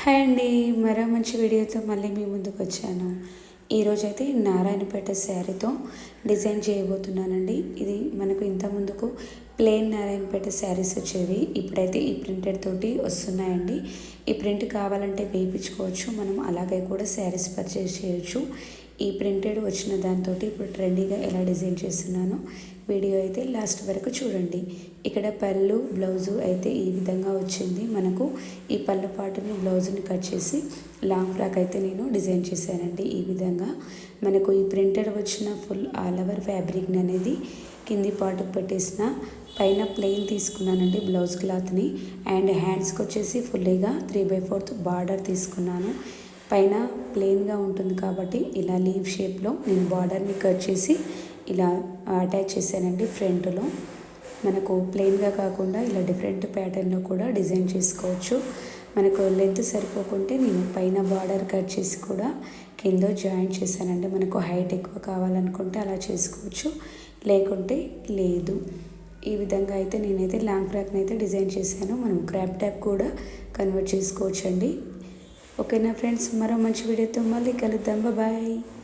Hi అండి, మరో మంచి వీడియోతో మళ్ళీ మీ ముందుకు వచ్చాను. ఈరోజైతే నారాయణపేట శారీతో డిజైన్ చేయబోతున్నానండి. ఇది మనకు ఇంత ముందుకు ప్లెయిన్ నారాయణపేట శారీస్ వచ్చేవి. ఇప్పుడైతే ఈ ప్రింటెడ్ తోటి వస్తున్నాయండి. ఈ ప్రింట్ కావాలంటే వేయించుకోవచ్చు, మనం అలాగే కూడా శారీస్ పర్చేస్ చేయొచ్చు. ఈ ప్రింటెడ్ వచ్చిన దాంతో ఇప్పుడు ట్రెండీగా ఎలా డిజైన్ చేస్తున్నానో వీడియో అయితే లాస్ట్ వరకు చూడండి. ఇక్కడ పళ్ళు బ్లౌజు అయితే ఈ విధంగా వచ్చింది. మనకు ఈ పళ్ళు పాటుని బ్లౌజుని కట్ చేసి లాంగ్ ఫ్రాక్ అయితే నేను డిజైన్ చేశానండి. ఈ విధంగా మనకు ఈ ప్రింటెడ్ వచ్చిన ఫుల్ ఆల్ ఓవర్ ఫ్యాబ్రిక్ని అనేది కింది పాటుకు పెట్టేసిన పైన ప్లెయిన్ తీసుకున్నానండి బ్లౌజ్ క్లాత్ని. అండ్ హ్యాండ్స్కి వచ్చేసి ఫుల్లీగా 3/4 బార్డర్ తీసుకున్నాను. పైన ప్లెయిన్గా ఉంటుంది కాబట్టి ఇలా లీవ్ షేప్లో నేను బార్డర్ని కట్ చేసి ఇలా అటాచ్ చేశానండి. ఫ్రంట్లో మనకు ప్లెయిన్గా కాకుండా ఇలా డిఫరెంట్ ప్యాటర్న్లో కూడా డిజైన్ చేసుకోవచ్చు. మనకు లెంత్ సరిపోకుంటే నేను పైన బార్డర్ కట్ చేసి కూడా కింద జాయింట్ చేశానండి. మనకు హైట్ ఎక్కువ కావాలనుకుంటే అలా చేసుకోవచ్చు, లేకుంటే లేదు. ఈ విధంగా అయితే నేనైతే లాంగ్ ఫ్రాక్ని అయితే డిజైన్ చేశాను. మనం క్రాప్ టాప్ కూడా కన్వర్ట్ చేసుకోవచ్చు అండి. ఓకేనా ఫ్రెండ్స్, మరో మంచి వీడియోతో మళ్ళీ కలుద్దాం. బాయ్.